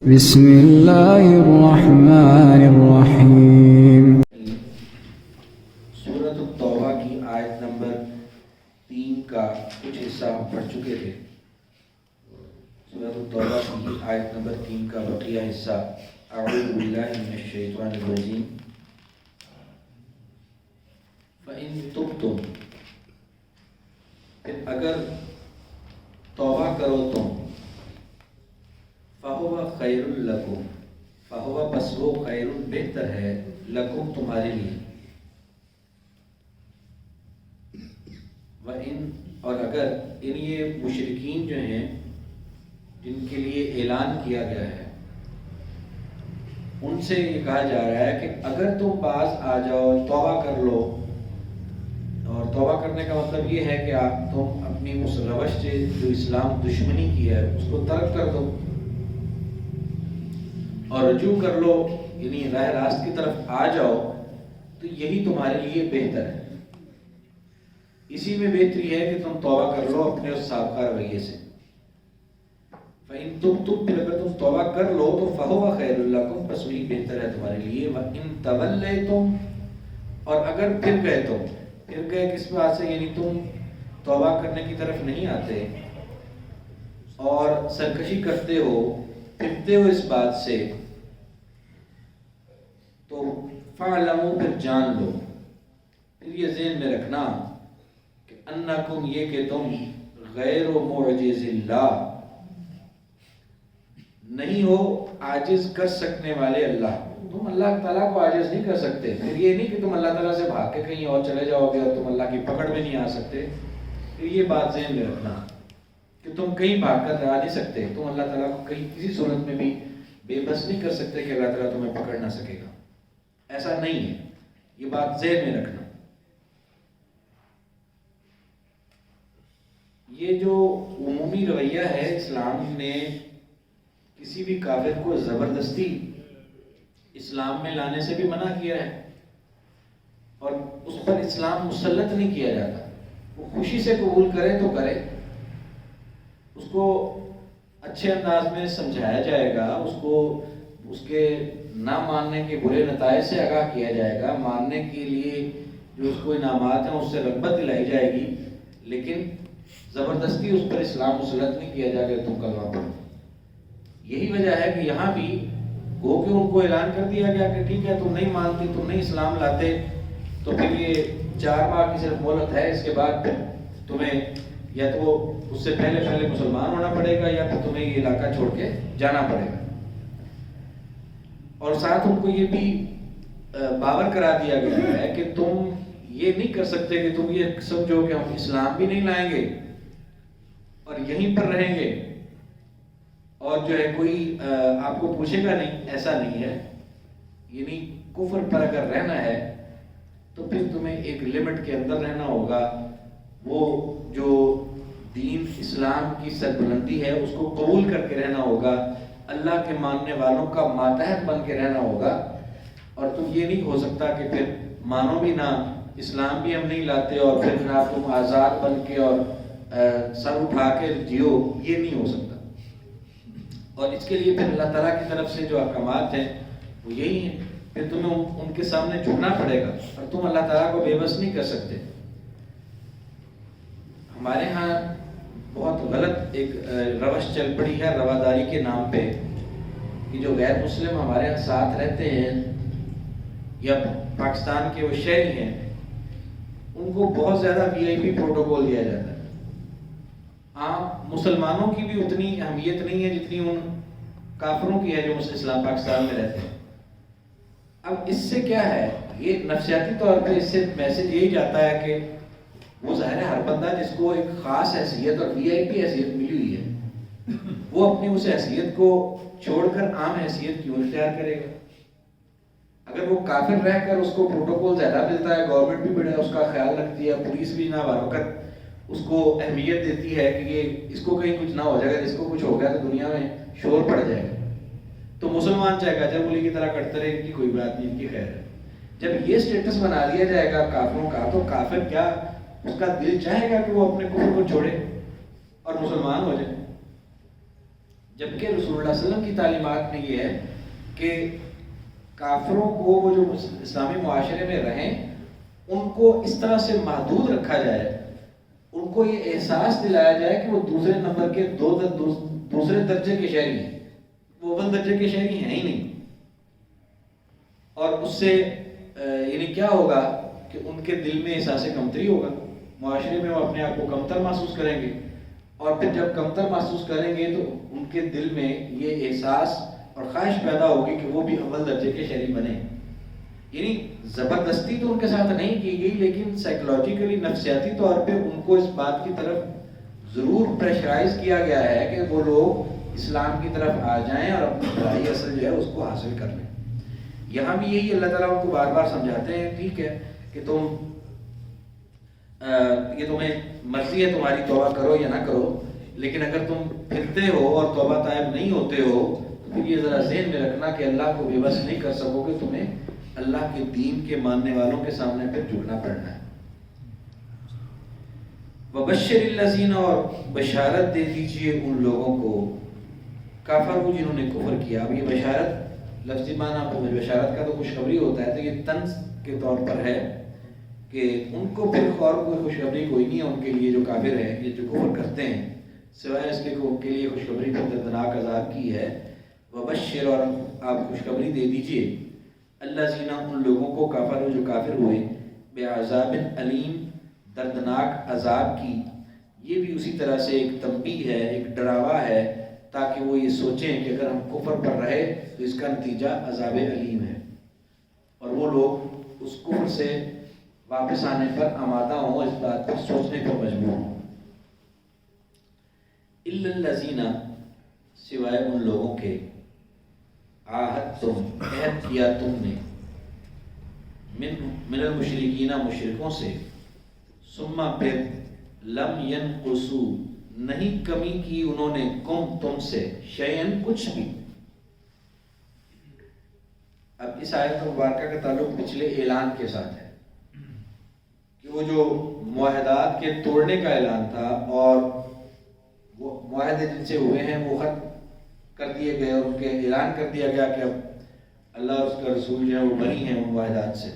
بسم اللہ الرحمن الرحیم۔ سورۃ التوبہ کی آیت نمبر 3 کا کچھ حصہ ہم پڑھ چکے تھے۔ سورۃ التوبہ کی آیت نمبر 3 کا بقیہ حصہ اعوذ باللہ من الشیطان الرجیم فَإِن تُبْتُمْ، پھر اگر توبہ کرو تم، فَهُوَ خَيْرٌ لَكُمْ، فَهُوَ بس وہ خیر بہتر ہے، لکم تمہارے لیے، وَإِن اور اگر ان یہ مشرکین جو ہیں جن کے لیے اعلان کیا گیا ہے ان سے یہ کہا جا رہا ہے کہ اگر تم باز آ جاؤ، توبہ کر لو، اور توبہ کرنے کا مطلب یہ ہے کہ تم اپنی اس روش سے جو اسلام دشمنی کی ہے اس کو ترک کر دو اور رجوع کر لو، یعنی راہ راست کی طرف آ جاؤ، تو یہی تمہارے لیے بہتر ہے۔ اسی میں بہتری ہے کہ تم توبہ کر لو اپنے اس سابقہ رویے سے۔ فَإِن تُبْتُمْ، پھر اگر تم توبہ کر لو تو فَهُوَ خَيْرٌ لَكُمْ، بس وہی بہتر ہے تمہارے لیے۔ وَإِن تَوَلَّيْتُمْ، اور اگر پھر گئے تم، پھر گئے کس بات سے، یعنی تم توبہ کرنے کی طرف نہیں آتے اور سرکشی کرتے ہو، پھرتے ہو اس بات سے، تو فَاعْلَمُوا، پھر جان لو، پھر یہ ذہن میں رکھنا کہ انکم، یہ کہ تم غیر معجز اللہ، نہیں ہو عاجز کر سکنے والے اللہ، تم اللہ تعالیٰ کو عاجز نہیں کر سکتے۔ پھر یہ نہیں کہ تم اللہ تعالیٰ سے بھاگ کے کہیں اور چلے جاؤ گے اور تم اللہ کی پکڑ میں نہیں آ سکتے، پھر یہ بات ذہن میں رکھنا کہ تم کہیں بھاگ کر آ نہیں سکتے، تم اللہ تعالیٰ کو کہیں کسی صورت میں بھی بے بس نہیں کر سکتے کہ اللہ تعالیٰ تمہیں پکڑ نہ سکے گا، ایسا نہیں ہے، یہ بات ذہن میں رکھنا۔ یہ جو عمومی رویہ ہے، اسلام نے کسی بھی کافر کو زبردستی اسلام میں لانے سے بھی منع کیا ہے اور اس پر اسلام مسلط نہیں کیا جاتا، وہ خوشی سے قبول کرے تو کرے، اس کو اچھے انداز میں سمجھایا جائے گا، اس کو اس کے نہ ماننے کے برے نتائج سے آگاہ کیا جائے گا، ماننے کے لیے جو اس کو انعامات ہیں اس سے رغبت دلائی جائے گی، لیکن زبردستی اس پر اسلام مسلط نہیں کیا جائے گا تم کلمہ پڑھو۔ یہی وجہ ہے کہ یہاں بھی گو کہ ان کو اعلان کر دیا گیا کہ ٹھیک ہے تم نہیں مانتے، تم نہیں اسلام لاتے، تو پھر یہ 4 ماہ کی صرف مہلت ہے، اس کے بعد پھر تمہیں یا تو اس سے پہلے مسلمان ہونا پڑے گا یا پھر تمہیں یہ علاقہ چھوڑ کے جانا پڑے گا۔ اور ساتھ ان کو یہ بھی باور کرا دیا گیا ہے کہ تم یہ نہیں کر سکتے کہ تم یہ سمجھو کہ ہم اسلام بھی نہیں لائیں گے اور یہیں پر رہیں گے اور جو ہے کوئی آپ کو پوچھے گا نہیں، ایسا نہیں ہے، یعنی کفر پر اگر رہنا ہے تو پھر تمہیں ایک لمٹ کے اندر رہنا ہوگا، وہ جو دین اسلام کی سربلندی ہے اس کو قبول کر کے رہنا ہوگا، اللہ کے ماننے والوں کا ماتحت بن کے رہنا ہوگا، اور تم یہ نہیں ہو سکتا کہ پھر مانو بھی نہ، اسلام بھی ہم نہیں لاتے اور پھر جناب تم آزاد بن کے اور سر اٹھا کے جیو، یہ نہیں ہو سکتا۔ اور اس کے لیے پھر اللہ تعالیٰ کی طرف سے جو احکامات ہیں وہ یہی ہیں، پھر تمہیں ان کے سامنے جھکنا پڑے گا اور تم اللہ تعالیٰ کو بے بس نہیں کر سکتے۔ ہمارے ہاں بہت غلط ایک روش چل پڑی ہے رواداری کے نام پہ، کہ جو غیر مسلم ہمارے ہاں ساتھ رہتے ہیں یا پاکستان کے وہ شہری ہیں، ان کو بہت زیادہ VIP پروٹوکول دیا جاتا ہے۔ مسلمانوں کی بھی اتنی اہمیت نہیں ہے جتنی ان کافروں کی ہے جو اسلام پاکستان میں رہتے ہیں۔ اب اس سے کیا ہے، یہ نفسیاتی طور پہ اس سے میسج یہی جاتا ہے کہ وہ ظاہر ہے ہر بندہ جس کو ایک خاص حیثیت اور VIP حیثیت ملی ہوئی ہے، وہ اپنی اس حیثیت کو چھوڑ کر عام حیثیت کیوں اختیار کرے گا؟ اگر وہ کافر رہ کر اس کو پروٹوکول زیادہ ملتا ہے، گورنمنٹ بھی بڑا اس کا خیال رکھتی ہے، پولیس بھی نہ بروقت اس کو اہمیت دیتی ہے کہ یہ اس کو کہیں کچھ نہ ہو جائے گا، اس کو کچھ ہو گیا تو دنیا میں شور پڑ جائے گا، تو مسلمان چاہے گا جب ملی کی طرح کرتے رہے، ان کی کوئی بات نہیں، ان کی خیر ہے۔ جب یہ سٹیٹس بنا دیا جائے گا کافروں کا، تو کافر کیا اس کا دل چاہے گا کہ وہ اپنے کفر کو چھوڑے اور مسلمان ہو جائے؟ جبکہ رسول اللہ صلی اللہ علیہ وسلم کی تعلیمات میں یہ ہے کہ کافروں کو وہ جو اسلامی معاشرے میں رہیں ان کو اس طرح سے محدود رکھا جائے، ان کو یہ احساس دلایا جائے کہ وہ دوسرے نمبر کے دوسرے درجے کے شہری ہیں، وہ اول درجے کے شہری ہیں ہی نہیں. اور اس سے یعنی کیا ہوگا کہ ان کے دل میں احساس کمتری ہوگا، معاشرے میں وہ اپنے آپ کو کمتر محسوس کریں گے، اور پھر جب کمتر محسوس کریں گے تو ان کے دل میں یہ احساس اور خواہش پیدا ہوگی کہ وہ بھی اول درجے کے شہری بنے. یعنی زبردستی تو ان کے ساتھ نہیں کی گئی، لیکن سائیکولوجیکلی نفسیاتی طور پہ ان کو اس بات کی طرف ضرور پریشرائز کیا گیا ہے کہ وہ لوگ اسلام کی طرف آ جائیں اور اپنی بھلائی اصل جو ہے اس کو حاصل کر لیں. یہاں بھی یہی اللہ تعالیٰ ان کو بار بار سمجھاتے ہیں، ٹھیک ہے کہ تم یہ تمہیں مرضی ہے تمہاری توبہ کرو یا نہ کرو، لیکن اگر تم پھرتے ہو اور توبہ طائب نہیں ہوتے ہو تو پھر یہ ذرا ذہن میں رکھنا کہ اللہ کو بے بس نہیں کر سکو گے، تمہیں اللہ کے دین کے ماننے والوں کے سامنے پھر جھکنا پڑنا ہے. وبشر الذین، اور بشارت دے دیجئے ان لوگوں کو کافروا جنہوں نے کفر کیا. اب یہ بشارت لفظی معنی بشارت کا تو خوشخبری ہوتا ہے، تو یہ طنز کے طور پر ہے کہ ان کو پھر اور کوئی خوشخبری کوئی نہیں ہے ان کے لیے جو کافر ہیں، یہ جو کفر کرتے ہیں، سوائے اس کے کہ ان کے لیے خوشخبری دردناک عذاب کی ہے. وبشر، اور آپ خوشخبری دے دیجئے الذین، ان لوگوں کو کافر جو کافر ہوئے، بعذاب علیم، دردناک عذاب کی. یہ بھی اسی طرح سے ایک تنبیہ ہے، ایک ڈراوا ہے، تاکہ وہ یہ سوچیں کہ اگر ہم کفر پر رہے تو اس کا نتیجہ عذاب علیم ہے، اور وہ لوگ اس کفر سے واپس آنے پر آمادہ ہوں، اس بات پر سوچنے پر مجبور ہوں. الا الذین، سوائے ان لوگوں کے عاہدتم، عہد کیا تم نے، من المشرکین، مشرکوں سے، ثم پھر لم ینقصوا، نہیں کمی کی انہوں نے، کم تم سے، شیئن کچھ بھی. اب اس آیت مبارکہ کا تعلق پچھلے اعلان کے ساتھ ہے کہ وہ جو معاہدات کے توڑنے کا اعلان تھا اور وہ معاہدے جن سے ہوئے ہیں وہ ختم کر دیے گئے، اور ان کے اعلان کر دیا گیا کہ اب اللہ اور اس کا رسول جو ہے وہ بری ہیں ان معاہدات سے.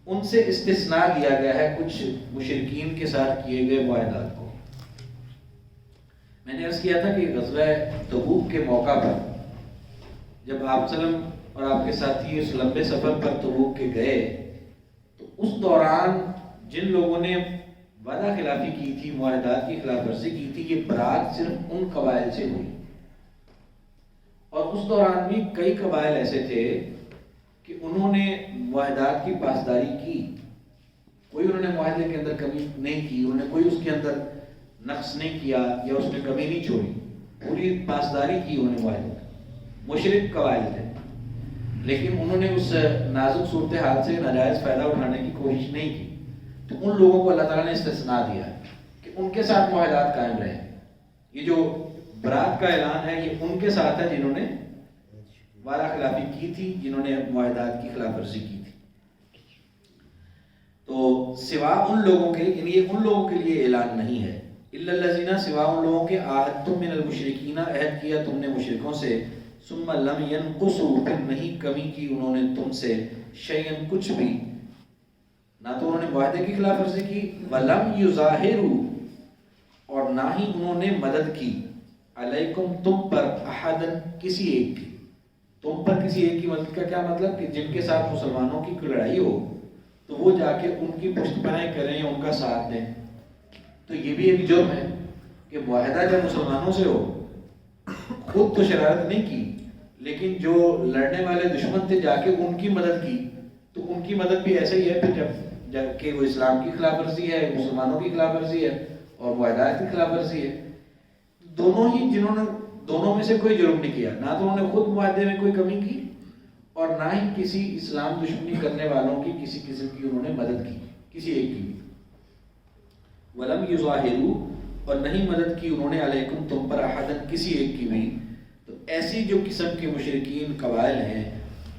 ان سے استثناء لیا گیا ہے کچھ مشرکین کے ساتھ کیے گئے معاہدات کو. میں نے عرض کیا تھا کہ غزوہ تبوک کے موقع پر جب آپ صلی اللہ علیہ وسلم اور آپ کے ساتھی اس لمبے سفر پر تبوک کے گئے تو اس دوران جن لوگوں نے وعدہ خلافی کی تھی، معاہدات کی خلاف ورزی کی تھی، یہ برات صرف ان قبائل سے ہوئی. اور اس دوران بھی کئی قبائل ایسے تھے کہ انہوں نے معاہدات کی پاسداری کی، کوئی انہوں نے معاہدے کے اندر کمی نہیں کی، انہوں نے کوئی اس کے اندر نقص نہیں کیا یا اس میں کمی نہیں چھوڑی، پوری پاسداری کی انہوں نے معاہدے. مشرک قبائل تھے، لیکن انہوں نے اس نازک صورتحال سے ناجائز فائدہ اٹھانے کی کوشش نہیں کی. تو ان لوگوں کو اللہ تعالیٰ نے استثناء دیا کہ ان کے ساتھ معاہدات قائم رہے. یہ جو برات کا اعلان ہے یہ ان کے ساتھ ہے جنہوں نے وعدہ خلافی کی تھی، جنہوں نے معاہدات کی خلاف ورزی کی تھی. تو سوا ان لوگوں کے، یعنی یہ ان لوگوں کے لیے اعلان نہیں ہے. الا الذین، سوا ان لوگوں کے عاہدتم من المشرکین، عہد کیا تم نے مشرکوں سے، ثم لم ینقصوا، پھر نہیں کمی کی انہوں نے تم سے، شیئن کچھ بھی، نہ تو انہوں نے معاہدے کی خلاف ورزی کی، ولم یظاہروا، اور نہ ہی انہوں نے مدد کی، علیکم تم پر، احدن کسی ایک کی. تم پر کسی ایک کی مدد کا کیا مطلب کہ جن کے ساتھ مسلمانوں کی لڑائی ہو تو وہ جا کے ان کی پشت پناہی کریں یا ان کا ساتھ دیں. تو یہ بھی ایک جرم ہے کہ معاہدہ جب مسلمانوں سے ہو، خود تو شرارت نہیں کی لیکن جو لڑنے والے دشمن تھے جا کے ان کی مدد کی، تو ان کی مدد بھی ایسے ہی ہے پھر جب کہ وہ اسلام کی خلاف ورزی ہے، مسلمانوں کی خلاف ورزی ہے اور معاہدات کی خلاف ورزی ہے. دونوں ہی، جنہوں نے دونوں میں سے کوئی جرم نہیں کیا، نہ تو انہوں نے خود معاہدے میں کوئی کمی کی اور نہ ہی کسی اسلام دشمنی کرنے والوں کی کسی قسم کی انہوں نے مدد کی، کسی ایک کی. ولم یظاہروا، اور نہیں مدد کی انہوں نے، علیکم تم پر، احدن کسی ایک کی بھی. تو ایسی جو قسم کے مشرکین قبائل ہیں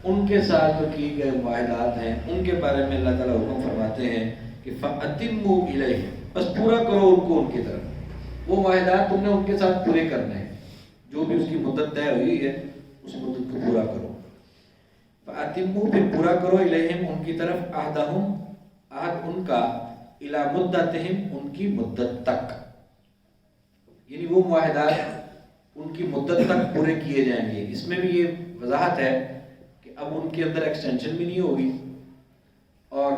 ان کے ساتھ جو کیے گئے معاہدات ہیں ان کے بارے میں اللہ تعالیٰ حکم فرماتے ہیں کہ فَأَتِمُّوا إِلَيْهِ، بس پورا کرو ان کو ان کی طرف. وہ معاہدات تم نے ان کے ساتھ پورے کرنے ہیں. جو بھی اس کی مدت طے ہوئی ہے اس مدت کو پورا کرو. فَأَتِمُّوا پھر پورا کرو الیہم ان کی طرف عہدہم عہد ان کا الی مدتہم ان کی مدت تک، یعنی وہ معاہدات ان کی مدت تک پورے کیے جائیں گے. اس میں بھی یہ وضاحت ہے کہ اب ان کے اندر ایکسٹینشن بھی نہیں ہوگی اور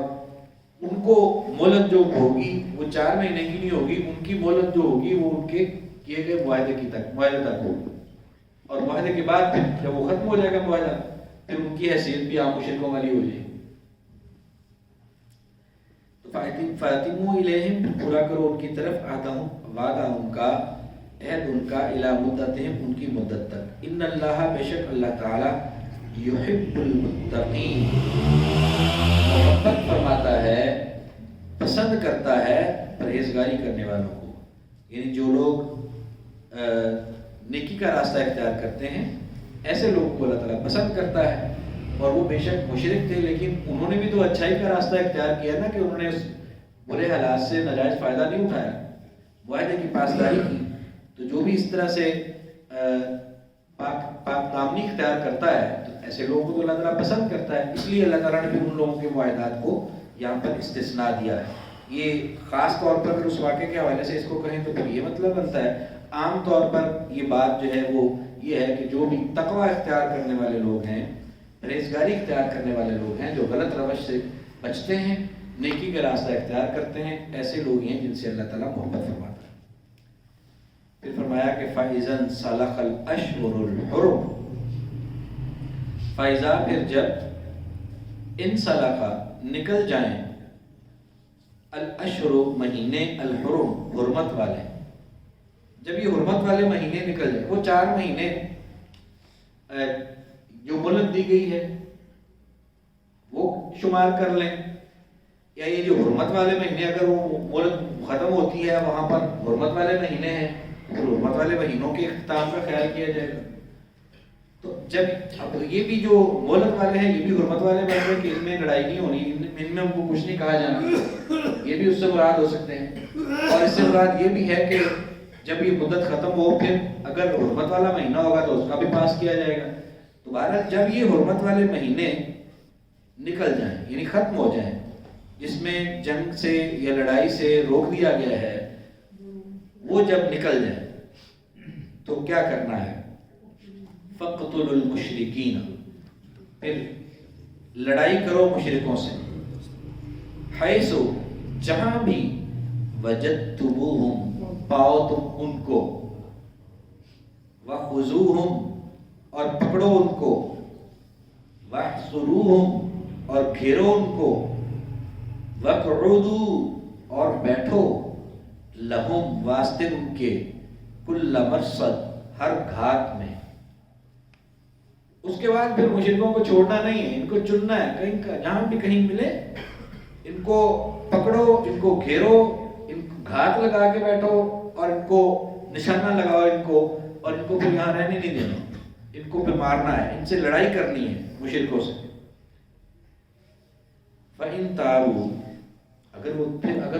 ان کو مہلت جو ہوگی وہ 4 مہینے کی نہیں ہوگی، ان کی مہلت جو ہوگی وہ ان کے کیے گئے معاہدے تک ہوگی. اور معاہدے کے بعد پھر جب وہ ختم ہو جائے گا معاہدہ پھر ان کی حیثیت بھی عام مشرکوں والی ہو جائے گی. تو فَأَتِمُّوا إِلَيْهِمْ پورا کرو ان کی طرف عہدہم وعدہ ان کا، عہد ان کا الی مدتہم ان کی مدت تک. ان اللہ بے شک اللہ تعالی یحب المتقین محبت فرماتا ہے، پسند کرتا ہے پرہیزگاری کرنے والوں کو. یعنی جو لوگ نیکی کا راستہ اختیار کرتے ہیں ایسے لوگوں کو اللہ تعالیٰ پسند کرتا ہے. اور وہ بے شک مشرک تھے لیکن انہوں نے بھی تو اچھائی کا راستہ اختیار کیا نا کہ انہوں نے اس برے حالات سے ناجائز فائدہ نہیں اٹھایا، معاہدے کی پاسداری کی. تو جو بھی اس طرح سے پاک دامنی اختیار کرتا ہے تو ایسے لوگوں کو تو اللہ تعالیٰ پسند کرتا ہے. اس لیے اللہ تعالیٰ نے بھی ان لوگوں کے معاہدات کو یہاں پر استثناء دیا ہے. یہ خاص طور پر اگر اس واقعے کے حوالے سے اس کو کہیں تو پھر یہ مطلب بنتا ہے عام طور پر یہ بات جو ہے وہ یہ ہے کہ جو بھی تقوی اختیار کرنے والے لوگ ہیں، پرہیزگاری اختیار کرنے والے لوگ ہیں، جو غلط روش سے بچتے ہیں، نیکی کا راستہ اختیار کرتے ہیں، ایسے لوگ ہیں جن سے اللہ تعالیٰ محبت فرماتا ہے. پھر فرمایا کہ فَإِذَا انْسَلَخَ الْأَشْهُرُ الْحُرُمُ فَإِذَا پھر جب انسلخ نکل جائیں الاشہر مہینے الحرم حرمت والے، جب یہ حرمت والے مہینے نکل جائیں، وہ 4 مہینے جو مہلت دی گئی ہے وہ شمار کر لیں، یا یہ جو حرمت والے مہینے اگر وہ مہلت ختم ہوتی ہے وہاں پر حرمت والے مہینے ہیں تو حرمت والے مہینوں کے اختتام کا خیال کیا جائے گا. تو جب اب یہ بھی جو مہلت والے ہیں یہ بھی حرمت والے مہینے کہ ان میں لڑائی نہیں ہونی، ان میں ان کو کچھ نہیں کہا جانا، یہ بھی اس سے مراد ہو سکتے ہیں. اور اس سے مراد یہ بھی ہے کہ جب یہ مدت ختم ہو پھر اگر حرمت والا مہینہ ہوگا تو اس کا بھی پاس کیا جائے گا. تو بہرحال جب یہ حرمت والے مہینے نکل جائیں یعنی ختم ہو جائیں، جس میں جنگ سے یا لڑائی سے روک دیا گیا ہے، وہ جب نکل جائیں تو کیا کرنا ہے؟ فَقْتُلُوا الْمُشْرِكِينَ پھر لڑائی کرو مشرکوں سے، حیث جہاں بھی وجدتموہم پاؤ تم ان کو، وَخُذُوهُمْ اور پکڑو ان کو، وَاحْصُرُوهُمْ اور گھیرو ان کو، وَاقْعُدُوا اور بیٹھو، لَهُمْ واسطے ان کے، كُلَّ مَرْصَدٍ ہر گھات میں. اس کے بعد پھر مشرکوں کو چھوڑنا نہیں ہے، ان کو چننا ہے، کہیں جہاں بھی کہیں ملے ان کو پکڑو، ان کو گھیرو، ان کو گھات لگا کے بیٹھو اور ان کو نشانہ لگاؤ ان کو، اور ان کو پھر یہاں رہنے نہیں دینا، ان کو پھر مارنا ہے، ان سے لڑائی کرنی ہے مشرکوں سے. فَإِن تَابُوا اگر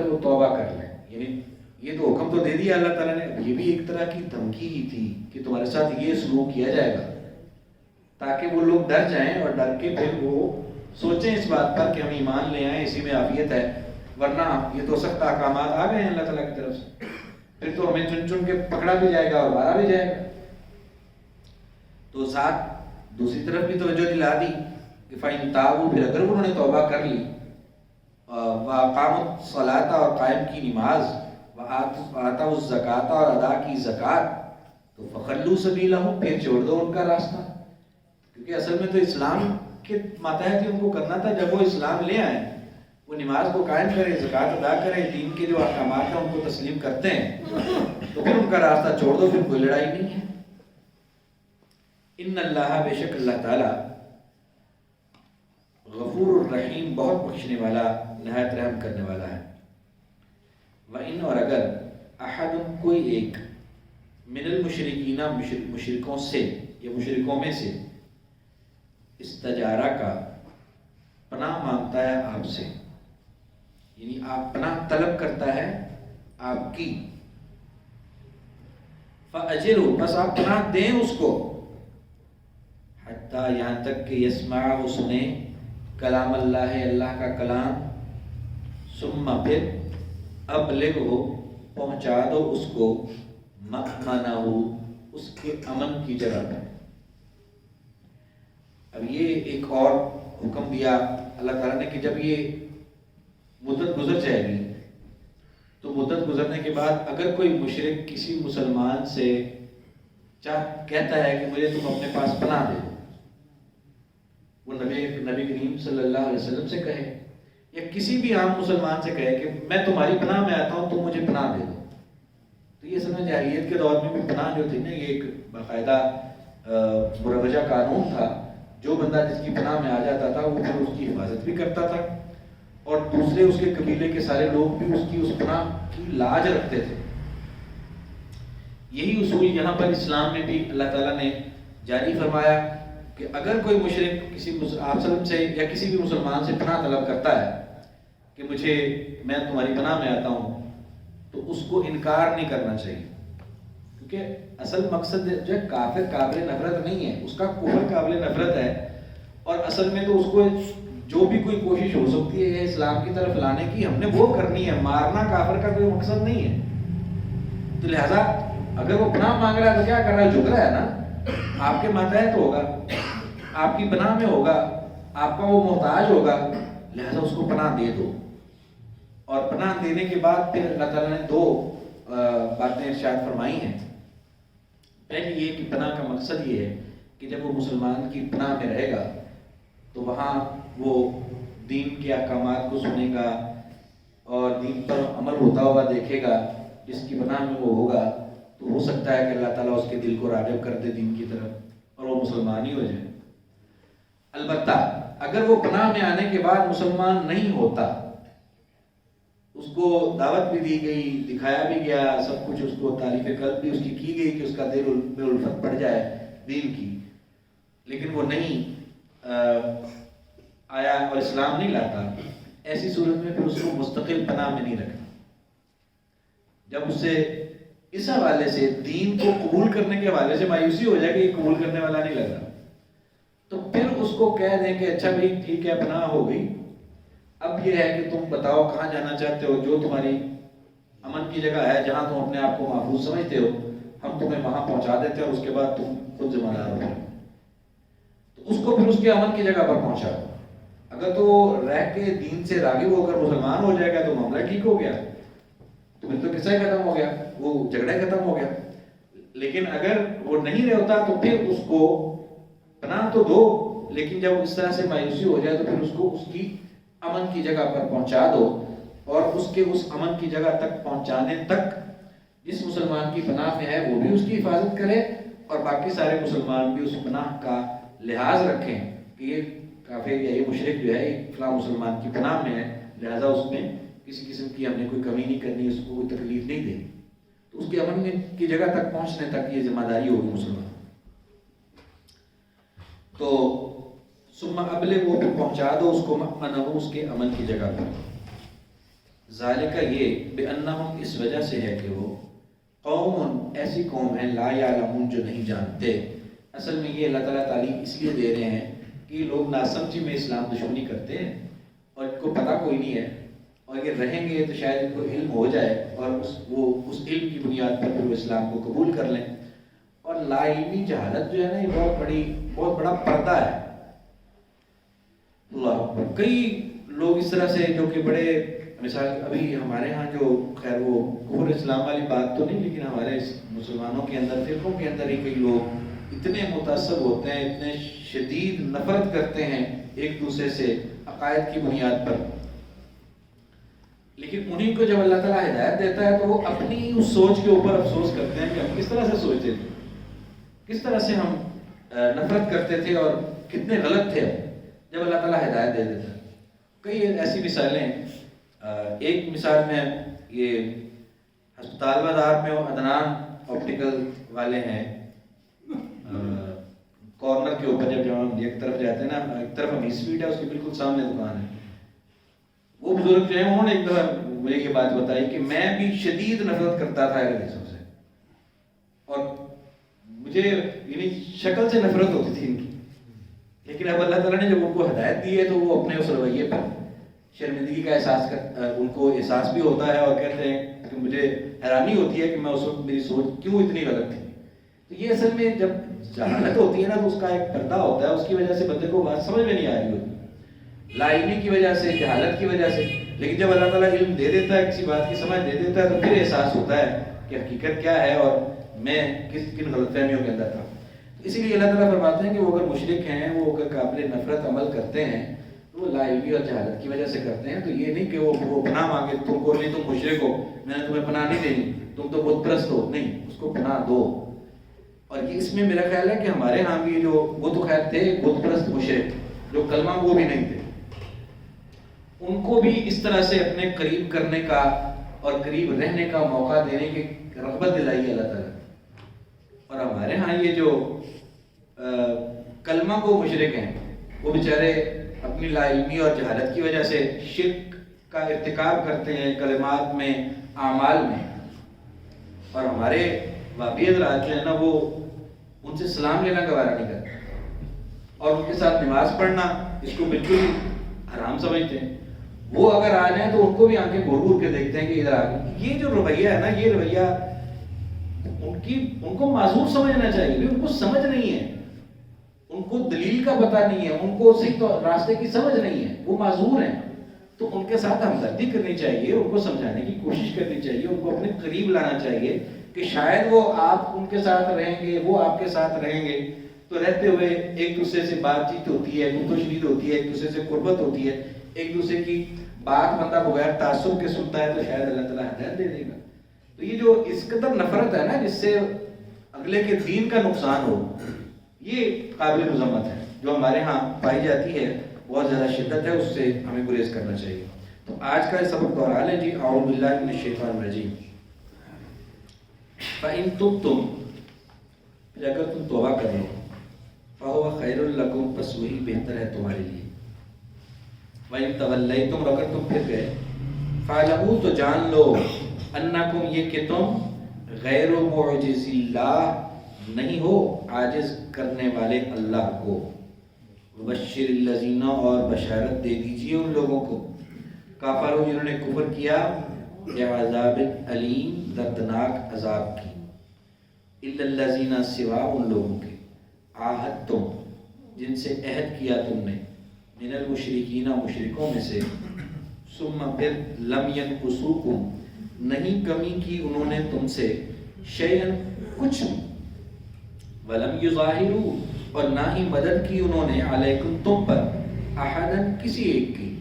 وہ توبہ کر لیں، یعنی یہ تو حکم تو دے دیا اللہ تعالیٰ نے، یہ بھی ایک طرح کی دھمکی ہی تھی کہ تمہارے ساتھ یہ سلوک کیا جائے گا تاکہ وہ لوگ ڈر جائیں اور ڈر کے پھر وہ سوچیں اس بات پر کہ ہم ایمان لے آئیں، اسی میں عافیت ہے، ورنہ یہ تو سخت احکامات آ گئے ہیں اللہ تعالیٰ کی طرف سے، پھر تو ہمیں چن چن کے پکڑا بھی جائے گا اور مارا بھی جائے گا. تو ساتھ دوسری طرف بھی توجہ دلا دی کہ فَإِن تَابُوا پھر اگر انہوں نے توبہ کر لی، وَأَقَامُوا الصَّلَاةَ اور قائم کی نماز، وَآتَوُا الزَّكَاةَ اور ادا کی زکوٰۃ، تو فَخَلُّوا سَبِيلَهُمْ پھر چھوڑ دو ان کا راستہ. کیونکہ اصل میں تو اسلام کے ماتحت ہی ان کو کرنا تھا. جب وہ اسلام لے آئیں، وہ نماز کو قائم کریں، زکوٰۃ ادا کریں، دین کے جو احکامات ہیں ان کو تسلیم کرتے ہیں، تو پھر ان کا راستہ چھوڑ دو، پھر کوئی لڑائی نہیں ہے. ان اللہ بے شک اللہ تعالیٰ غفور الرحیم بہت بخشنے والا نہایت رحم کرنے والا ہے. وَإِنْ اور اگر احد کوئی ایک من المشرکین مشرکوں سے یا مشرکوں میں سے استجارہ کا پناہ مانگتا ہے آپ سے، یعنی آپ پناہ طلب کرتا ہے آپ کی، فَأَجِرُوا، بس آپ پناہ دیں اس کو، حتیٰ یہاں تک کہ یسمع، وہ سنے، کلام اللہ، اللہ کا کلام، ثم پھر ابلغہ، پہنچا دو اس کو، مأمنہ، اس کے امن کی جگہ پر۔ اب یہ ایک اور حکم دیا اللہ تعالیٰ نے کہ جب یہ مدت گزر جائے گی تو مدت گزرنے کے بعد اگر کوئی مشرک کسی مسلمان سے کہتا ہے کہ مجھے تم اپنے پاس پناہ دے دو، وہ نبی کریم صلی اللہ علیہ وسلم سے کہے یا کسی بھی عام مسلمان سے کہے کہ میں تمہاری پناہ میں آتا ہوں، تم مجھے پناہ دے دو، تو یہ سمجھ جاہلیت کے دور میں بھی پناہ جو تھی نا، یہ ایک باقاعدہ مروجہ قانون تھا۔ جو بندہ جس کی پناہ میں آ جاتا تھا وہ پھر اس کی حفاظت بھی کرتا تھا، اور دوسرے اس کے قبیلے کے سارے لوگ بھی اس پناہ کی لاج رکھتے تھے۔ یہی اصول یہاں پر اسلام میں بھی اللہ تعالیٰ نے جاری فرمایا کہ اگر کوئی مشرک کسی آپ سے یا کسی بھی مسلمان سے پناہ طلب کرتا ہے کہ میں تمہاری پناہ میں آتا ہوں، تو اس کو انکار نہیں کرنا چاہیے، کیونکہ اصل مقصد جو ہے کافر قابل نفرت نہیں ہے، اس کا کفر قابل نفرت ہے، اور اصل میں تو اس کو جو بھی کوئی کوشش ہو سکتی ہے اسلام کی طرف لانے کی، ہم نے وہ کرنی ہے، مارنا کافر کا کوئی مقصد نہیں ہے۔ تو لہذا اگر وہ پناہ مانگ رہا ہے تو کیا کر رہا ہے؟ جھک رہا ہے نا، آپ کے ماتحت ہوگا، آپ کی پناہ میں ہوگا، آپ کا وہ محتاج ہوگا، لہذا اس کو پناہ دے دو۔ اور پناہ دینے کے بعد پھر اللہ تعالیٰ نے دو باتیں ارشاد فرمائی ہیں۔ پہلی یہ کہ پناہ کا مقصد یہ ہے کہ جب وہ مسلمان کی پناہ میں رہے گا تو وہاں وہ دین کے احکامات کو سنے گا اور دین پر عمل ہوتا ہوا دیکھے گا۔ جس کی پناہ میں وہ ہوگا تو ہو سکتا ہے کہ اللہ تعالیٰ اس کے دل کو راغب کر دے دین کی طرف اور وہ مسلمان ہی ہو جائے۔ البتہ اگر وہ پناہ میں آنے کے بعد مسلمان نہیں ہوتا، اس کو دعوت بھی دی گئی، دکھایا بھی گیا سب کچھ، اس کو تعریف قلب بھی اس کی گئی کہ اس کا دل میں الفت پڑ جائے دین کی، لیکن وہ نہیں آیا اور اسلام نہیں لاتا، ایسی صورت میں پھر اس کو مستقل پناہ میں نہیں رکھنا۔ جب اس سے اس حوالے سے دین کو قبول کرنے کے حوالے سے مایوسی ہو جائے کہ یہ قبول کرنے والا نہیں لگ رہا، تو پھر اس کو کہہ دیں کہ اچھا بھائی ٹھیک ہے، پناہ ہو گئی، اب یہ ہے کہ تم بتاؤ کہاں جانا چاہتے ہو، جو تمہاری امن کی جگہ ہے، جہاں تم اپنے آپ کو محفوظ سمجھتے ہو، ہم تمہیں وہاں پہنچا دیتے ہیں اور اس کے بعد تم خود ذمہ دار ہو۔ تو اس کو پھر اس کے امن کی جگہ پر پہنچا۔ اگر تو رہ کے دین سے راغب ہو کر مسلمان ہو جائے گا تو معاملہ ٹھیک ہو گیا، تو پھر تو قصہ ہی ختم ہو گیا، وہ جھگڑا ہی ختم ہو گیا۔ لیکن اگر وہ نہیں رہتا تو پھر اس کو پناہ تو دو، لیکن جب اس طرح سے مایوسی ہو جائے تو پھر اس کو اس کی امن کی جگہ پر پہنچا دو، اور اس کے اس امن کی جگہ تک پہنچانے تک جس مسلمان کی پناہ میں ہے وہ بھی اس کی حفاظت کرے، اور باقی سارے مسلمان بھی اس پناہ کا لحاظ رکھیں کہ یہ کافر یا یہ مشرک جو ہے فلاں مسلمان کی پناہ میں ہے، لہذا اس میں کسی قسم کی ہم نے کوئی کمی نہیں کرنی، اس کو کوئی تکلیف نہیں دینی۔ تو اس کے امن کی جگہ تک پہنچنے تک یہ ذمہ داری ہوگی مسلمان۔ تو ثم ابلغ، وہ پہنچا دو اس کو، مأمنہ، اس کے امن کی جگہ پر۔ ذالک، یہ بأنہم، اس وجہ سے ہے کہ وہ قوم، ایسی قوم ہے، لا یعلمون، جو نہیں جانتے۔ اصل میں یہ اللہ تعالیٰ تعلیم اس لیے دے رہے ہیں کہ لوگ ناسمجھی میں اسلام دشمنی کرتے ہیں اور ان کو پتہ کوئی نہیں ہے، اور یہ رہیں گے تو شاید ان کو علم ہو جائے اور اس علم کی بنیاد پر پھر وہ اسلام کو قبول کر لیں۔ اور لا علمی جہالت جو ہے نا، یہ بہت بڑا پردہ ہے۔ اللہ اکبر، کئی لوگ اس طرح سے جو کہ بڑے، مثال ابھی ہمارے ہاں جو، خیر وہ کفر اسلام والی بات تو نہیں، لیکن ہمارے مسلمانوں کے اندر، فرقوں کے اندر ہی کئی لوگ اتنے متعصب ہوتے ہیں، اتنے شدید نفرت کرتے ہیں ایک دوسرے سے عقائد کی بنیاد پر، لیکن انہیں کو جب اللہ تعالیٰ ہدایت دیتا ہے تو وہ اپنی اس سوچ کے اوپر افسوس کرتے ہیں کہ ہم کس طرح سے سوچتے تھے، کس طرح سے ہم نفرت کرتے تھے اور کتنے غلط تھے جب اللہ تعالیٰ ہدایت دے دیتا ہے۔ کئی ایسی مثالیں، ایک مثال میں یہ ہسپتال بازار میں عدنان آپٹیکل والے ہیں، کارنر کے اوپر جب ہم ایک طرف جاتے ہیں نا، ایک طرف ہمیں اسپیڈ ہے، اس کے بالکل سامنے دکان ہے۔ وہ بزرگ جو ہیں انہوں نے ایک دفعہ مجھے یہ بات بتائی کہ میں بھی شدید نفرت کرتا تھا حدیثوں سے، اور مجھے یعنی شکل سے نفرت ہوتی تھی ان کی، لیکن اب اللہ تعالیٰ نے جب ان کو ہدایت دی ہے تو وہ اپنے اس رویے پر شرمندگی کا احساس ان کو احساس بھی ہوتا ہے، اور کہتے ہیں کہ مجھے حیرانی ہوتی ہے کہ میں اس وقت میری سوچ کیوں اتنی غلط تھی۔ تو یہ اصل میں جب جہالت ہوتی ہے نا تو اس کا ایک پردہ ہوتا ہے، اس کی وجہ سے بندے کو بات سمجھ میں نہیں آ رہی ہوتی، لا علمی کی وجہ سے، جہالت کی وجہ سے۔ لیکن جب اللہ تعالیٰ علم دے دیتا ہے، کسی بات کی سمجھ دے دیتا ہے، تو پھر احساس ہوتا ہے کہ حقیقت کیا ہے اور میں کن غلط فہمیوں کے اندر تھا۔ اسی لیے اللہ تعالیٰ فرماتے ہیں کہ وہ اگر مشرک ہیں، وہ اگر قابل نفرت عمل کرتے ہیں تو وہ لا علمی اور جہالت کی وجہ سے کرتے ہیں۔ تو یہ نہیں کہ وہ پناہ مانگے، تم کو نہیں، تم مشرک ہو، میں نے تمہیں پناہ نہیں دینی، تم تو بت پرست ہو، نہیں، اس کو پناہ دو۔ اور یہ اس میں میرا خیال ہے کہ ہمارے ہاں بھی جو وہ تو خیر تھے بت پرست مشرک جو کلمہ وہ بھی نہیں تھے، ان کو بھی اس طرح سے اپنے قریب کرنے کا اور قریب رہنے کا موقع دینے کی رغبت دلائی ہے اللہ تعالیٰ۔ اور ہمارے ہاں یہ جو کلمہ کو مشرک ہیں، وہ بیچارے اپنی لا علمی اور جہالت کی وجہ سے شرک کا ارتکاب کرتے ہیں کلمات میں، اعمال میں۔ اور ہمارے وابی حضرات جو ہے نا، وہ ان سے سلام لینا گوارا نہیں کرتے، اور ان کے ساتھ نماز پڑھنا اس کو بالکل حرام سمجھتے ہیں۔ وہ اگر آ جائیں تو ان کو بھی آنکھیں گھور گھور کے دیکھتے ہیں کہ ادھر آ گئے۔ یہ جو رویہ ہے نا، یہ رویہ ان کو معذور سمجھنا چاہیے، ان کو سمجھ نہیں ہے، ان کو دلیل کا پتہ نہیں ہے، ان کو صحیح تو راستے کی سمجھ نہیں ہے، وہ معذور ہیں۔ تو ان کے ساتھ ہمدردی کرنی چاہیے، ان کو سمجھانے کی کوشش کرنی چاہیے، ان کو اپنے قریب لانا چاہیے کہ شاید وہ آپ ان کے ساتھ رہیں گے، وہ آپ کے ساتھ رہیں گے، تو رہتے ہوئے ایک دوسرے سے بات چیت ہوتی ہے، گفت و شنید ہوتی ہے، ایک دوسرے سے قربت ہوتی ہے، ایک دوسرے کی بات بندہ بغیر تعصب کے سنتا ہے، تو شاید اللہ تعالیٰ ہدایت دے دے گا۔ تو یہ جو اس قدر نفرت ہے نا، جس سے اگلے کے دین کا نقصان ہو، یہ قابل مذمت ہے، جو ہمارے ہاں پائی جاتی ہے، بہت زیادہ شدت ہے، اس سے ہمیں گریز کرنا چاہیے۔ تو آج کا سبق دوہرا لیں جی، اعوذ باللہ من الشیطان الرجیم۔ فَإِن تُبْتُمْ، پھر اگر تم توبہ کر لو، فَهُوَ خَيْرٌ لَكُمْ، پس وہی بہتر ہے تمہارے لیے۔ وَإِن تَوَلَّيْتُمْ، اگر تم پھر گئے، فَاعْلَمُوا، تو جان لو، أَنَّكُمْ، یہ کہ تم غیر معجز اللہ، نہیں ہو عاجز کرنے والے اللہ کو۔ وَبَشِّرِ الَّذِينَ، اور بشارت دے دیجیے ان لوگوں کو، کافروں جنہوں نے کفر کیا، بعذاب علیم، دردناک عذاب کی، الا الذین، سوا ان لوگوں کے، عاہدتم، جن سے عہد کیا تم نے، من المشرکین، مشرکوں میں سے، ثم پھر لم ینقصوکم، نہیں کمی کی انہوں نے تم سے، شیئا، کچھ، ولم یظاہروا، اور نہ ہی مدد کی انہوں نے، علیکم، تم پر، احدا، کسی ایک کی،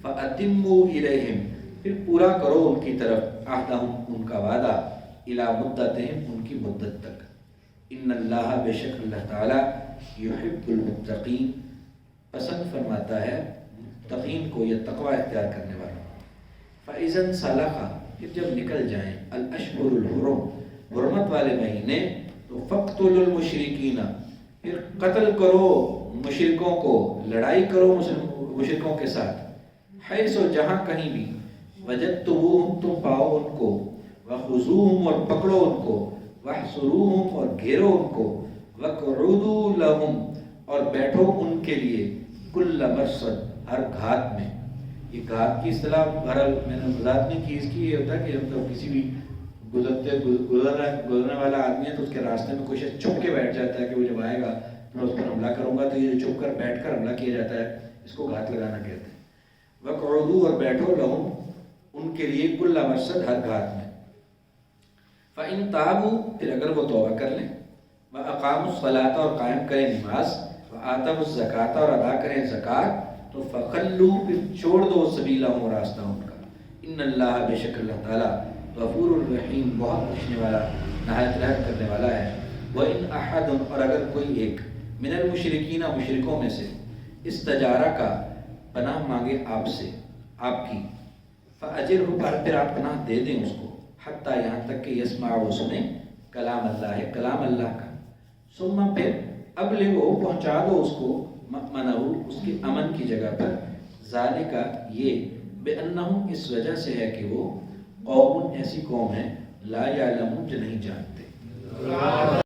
فَأَتِمُّوا إِلَيْهِمْ، پھر پورا کرو ان کی طرف، عہدہم، ان کا وعدہ، الی مدتہم، ان کی مدت تک، ان اللہ، بے شک اللہ تعالی، یحب المتقین، پسند فرماتا ہے متقین کو، یا تقوی اختیار کرنے والا۔ فَإِذَا انْسَلَخَ، پھر جب نکل جائیں، الاشہر الحرم، حرمت والے مہینے، تو فَاقْتُلُوا الْمُشْرِكِينَ، پھر قتل کرو مشرکوں کو، لڑائی کرو مشرکوں کے ساتھ، حیث، جہاں کہیں بھی، وجدتموہم، تم پاؤ ان کو، وخذوہم، اور پکڑو ان کو، واحصروہم، اور گھیرو ان کو، وقعدوا لہم، اور بیٹھو ان کے لیے، کل مرصد، ہر گھات میں۔ یہ گھات کی اصطلاح بہرحال میں نے وضاحت نہیں کی، اس کی یہ ہوتا ہے کہ ہم کسی بھی گزرنے والا آدمی ہے تو اس کے راستے میں کوئی شخص چھپ کے بیٹھ جاتا ہے کہ وہ جب آئے گا میں اس پر حملہ کروں گا، تو یہ چھپ کر بیٹھ کر حملہ کیا جاتا ہے، اس کو گھات لگانا کہتے ہیں۔ وقعدوا، اور بیٹھو، لہم، ان کے لیے، کل مرصد، ہر گھات میں۔ فَإِن تَابُوا، پھر اگر وہ توبہ کر لیں، وَأَقَامُوا الصَّلَاةَ، اور قائم کریں نماز، وَآتَوُا الزَّکَاةَ، اور ادا کریں زکوٰۃ، تو فَخَلُّوا، پھر چھوڑ دو، سبیلہم، راستہ ان کا، ان اللہ، بے شک اللہ تعالیٰ، غفور الرحیم، بہت بخشنے والا، نہایت رحم کرنے والا ہے۔ وَإِنْ أَحَدٌ، اور اگر کوئی ایک، من المشرکین، مشرکوں میں سے، استجارہ کا، پناہ مانگے آپ سے، آپ کی، فَأَجِرْهُ، پھر آپ پناہ دے دیں اس کو، حتیٰ، یہاں تک کہ یسمع، وہ سنیں، کلام اللہ ہے، کلام اللہ کا، ثم، پھر ابلغو، پہنچا دو اس کو، مأمنہ، اس کے امن کی جگہ پر، ذالک، یہ، بأنہم، اس وجہ سے ہے کہ وہ قوم، ایسی قوم ہے، لا یعلمون، جو نہیں جانتے۔